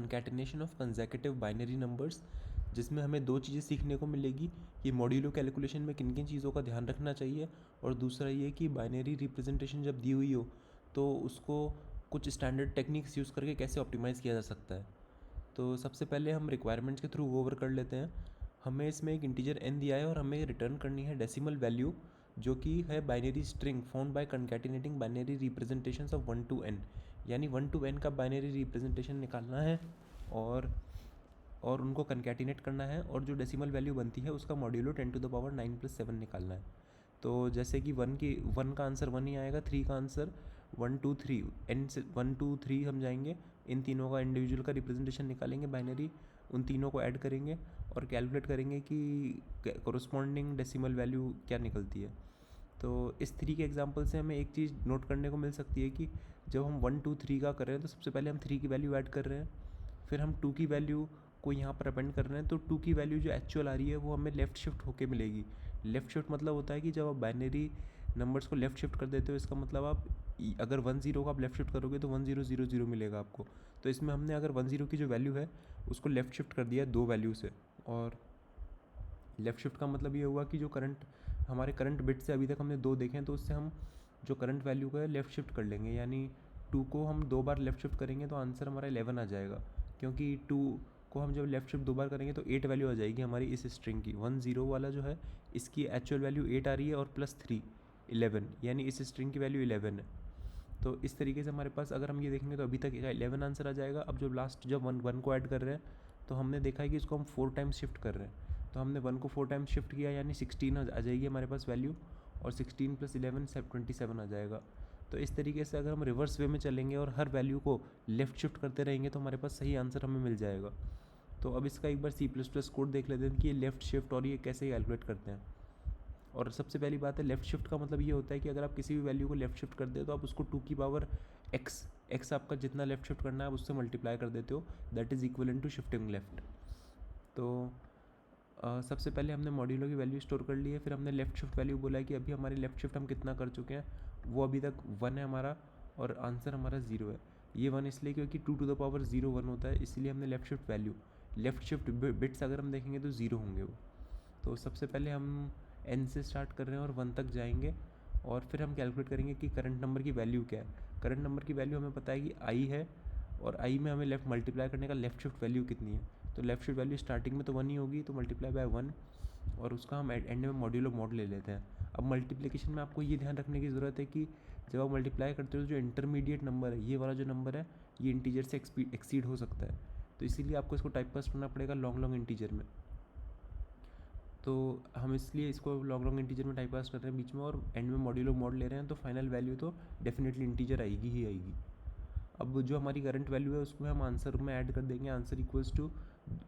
Concatenation of consecutive binary numbers, जिसमें हमें दो चीज़ें सीखने को मिलेगी कि मॉड्यूलो कैलकुलेशन में किन किन चीज़ों का ध्यान रखना चाहिए, और दूसरा ये कि बाइनरी रिप्रेजेंटेशन जब दी हुई हो तो उसको कुछ स्टैंडर्ड टेक्निक्स यूज़ करके कैसे ऑप्टिमाइज़ किया जा सकता है। तो सबसे पहले हम रिक्वायरमेंट्स के थ्रू ओवर कर लेते हैं। हमें इसमें एक इंटीजर n दिया है और हमें रिटर्न करनी है डेसिमल वैल्यू, जो कि है binary string found by concatenating binary representations of 1 to n, यानी 1 to n का बाइनरी रिप्रेजेंटेशन निकालना है और उनको कंकैटिनेट करना है, और जो डेसिमल वैल्यू बनती है उसका मॉड्यूलो 10⁻9+7 निकालना है। तो जैसे कि 1 का आंसर 1 ही आएगा, 3 का आंसर 1 2 3, n से 1 2 3 हम जाएंगे, इन तीनों का इंडिविजुअल का रिप्रेजेंटेशन निकालेंगे बाइनरी, उन तीनों को ऐड करेंगे और कैलकुलेट करेंगे कि कोरस्पॉन्डिंग डेसिमल वैल्यू क्या निकलती है। तो इस 3 के एग्जांपल से हमें एक चीज़ नोट करने को मिल सकती है कि जब हम 1 2 3 का कर रहे हैं तो सबसे पहले हम 3 की वैल्यू ऐड कर रहे हैं, फिर हम 2 की वैल्यू को यहाँ पर अपेंड कर रहे हैं, तो 2 की वैल्यू जो एक्चुअल आ रही है वो हमें लेफ़्ट शिफ्ट होके मिलेगी। लेफ़्ट शिफ्ट मतलब होता है कि जब आप बाइनरी नंबर्स को लेफ़्ट शिफ्ट कर देते हो, इसका मतलब आप अगर 1 0 को आप लेफ़्ट शिफ्ट करोगे तो 1 0 0 0 मिलेगा आपको। तो इसमें हमने अगर 1 0 की जो वैल्यू है उसको लेफ़्ट शिफ्ट कर दिया है 2 वैल्यू से, और लेफ़्ट शिफ्ट का मतलब ये हुआ कि जो हमारे करंट बिट से अभी तक हमने 2 देखे हैं, तो उससे हम जो करंट वैल्यू का है लेफ़्ट शिफ्ट कर लेंगे, यानी 2 को हम 2 बार लेफ़्ट शिफ्ट करेंगे तो आंसर हमारा 11 आ जाएगा, क्योंकि 2 को हम जब लेफ़्ट शिफ्ट 2 बार करेंगे तो 8 वैल्यू आ जाएगी हमारी इस स्ट्रिंग की। 1 0 वाला जो है इसकी एक्चुअल वैल्यू 8 आ रही है और +3 11, यानी इस स्ट्रिंग की वैल्यू 11 है। तो इस तरीके से हमारे पास अगर हम ये देखेंगे तो अभी तक 11 आंसर आ जाएगा। अब जो लास्ट जब 1 को ऐड कर रहे हैं तो हमने देखा है कि इसको हम 4 टाइम्स शिफ्ट कर रहे हैं, तो हमने 1 को 4 टाइम्स शिफ्ट किया, यानी 16 आ जाएगी हमारे पास वैल्यू, और 16 + 11 27 आ जाएगा। तो इस तरीके से अगर हम रिवर्स वे में चलेंगे और हर वैल्यू को लेफ़्ट शिफ्ट करते रहेंगे तो हमारे पास सही आंसर हमें मिल जाएगा। तो अब इसका एक बार C++ कोड देख लेते हैं कि ये लेफ़्ट शिफ्ट और ये कैसे कैलकुलेट करते हैं। और सबसे पहली बात है, लेफ़्ट शिफ्ट का मतलब ये होता है कि अगर आप किसी भी वैल्यू को लेफ़्ट शिफ्ट कर दे तो आप उसको 2 की पावर x आपका जितना लेफ़्ट शिफ्ट करना है आप उससे मल्टीप्लाई कर देते हो, that is equivalent to shifting left. तो सबसे पहले हमने मॉड्यूलो की वैल्यू स्टोर कर ली है, फिर हमने लेफ़्ट शिफ्ट वैल्यू बोला है कि अभी हमारी लेफ़्ट शिफ्ट हम कितना कर चुके हैं, वो अभी तक 1 है हमारा, और आंसर हमारा 0 है। ये 1 इसलिए क्योंकि 2⁻0 1 होता है, इसलिए हमने लेफ़्ट शिफ्ट बिट्स अगर हम देखेंगे तो 0 होंगे वो। तो सबसे पहले हम n से स्टार्ट कर रहे हैं और 1 तक जाएंगे, और फिर हम कैलकुलेट करेंगे कि करंट नंबर की वैल्यू क्या है। करंट नंबर की वैल्यू हमें पता है कि i है, और i में हमें लेफ़्ट मल्टीप्लाई करने का लेफ़्ट शिफ्ट वैल्यू कितनी है, तो लेफ़्ट शिफ्ट वैल्यू स्टार्टिंग में तो 1 ही होगी, तो मल्टीप्लाई बाय 1, और उसका हम एंड में मॉड्यूलो मॉड ले लेते हैं। अब मल्टीप्लिकेशन में आपको ये ध्यान रखने की ज़रूरत है कि जब आप मल्टीप्लाई करते हो जो इंटरमीडिएट नंबर है, ये वाला जो नंबर है ये इंटीजर से एक्सीड हो सकता है, तो इसीलिए आपको इसको टाइप कास्ट करना पड़ेगा लॉन्ग इंटीजर में। तो हम इसलिए इसको लॉन्ग इंटीजर में टाइप कास्ट कर रहे हैं बीच में, और एंड में मॉड्यूलो मॉड ले रहे हैं, तो फाइनल वैल्यू तो डेफिनेटली इंटीजर आएगी ही आएगी। अब जो हमारी करंट वैल्यू है उसमें हम आंसर में ऐड कर देंगे, आंसर इक्वल्स टू,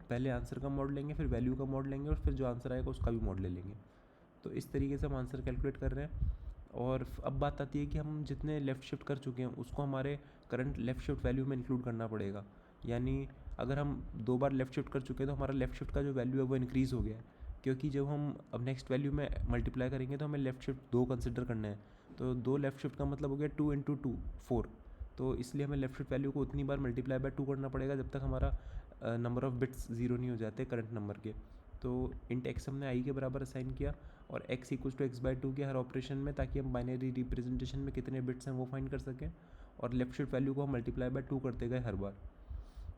पहले आंसर का मॉड लेंगे, फिर वैल्यू का मॉड लेंगे, और फिर जो आंसर आएगा उसका भी मॉड ले लेंगे। तो इस तरीके से हम आंसर कैलकुलेट कर रहे हैं। और अब बात आती है कि हम जितने लेफ़्ट शिफ्ट कर चुके हैं उसको हमारे करंट लेफ़्ट शिफ्ट वैल्यू में इंक्लूड करना पड़ेगा, यानी अगर हम 2 बार लेफ़्ट शिफ्ट कर चुके हैं तो हमारा लेफ़्ट शिफ्ट का जो वैल्यू है वो इंक्रीज़ हो गया है, क्योंकि जब हम अब नेक्स्ट वैल्यू में मल्टीप्लाई करेंगे तो हमें लेफ़्ट शिफ्ट 2 कंसिडर करना है, तो 2 लेफ़्ट शिफ्ट का मतलब हो गया 2 × 2 4, तो इसलिए हमें लेफ़्ट शिफ्ट वैल्यू को उतनी बार मल्टीप्लाई बाय 2 करना पड़ेगा जब तक हमारा नंबर ऑफ़ बिट्स 0 नहीं हो जाते करंट नंबर के। तो इंट x हमने i के बराबर असाइन किया, और x = x/2 के हर ऑपरेशन में, ताकि हम बाइनरी रिप्रेजेंटेशन में कितने बिट्स हैं वो फाइंड कर सकें, और लेफ़्ट शिफ्ट वैल्यू को हम मल्टीप्लाई बाय 2 करते गए हर बार।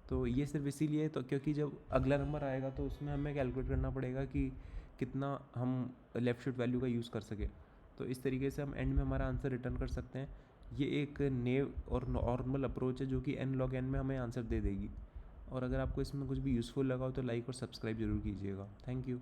तो ये सिर्फ इसीलिए, तो क्योंकि जब अगला नंबर आएगा तो उसमें हमें कैलकुलेट करना पड़ेगा कि कितना हम लेफ़्ट शिफ्ट वैल्यू का यूज़ कर सकें। तो इस तरीके से हम एंड में हमारा आंसर रिटर्न कर सकते हैं। ये एक नेव और नॉर्मल अप्रोच है जो कि n log n में हमें आंसर दे देगी। और अगर आपको इसमें कुछ भी यूज़फुल लगा हो तो लाइक और सब्सक्राइब ज़रूर कीजिएगा। Thank you.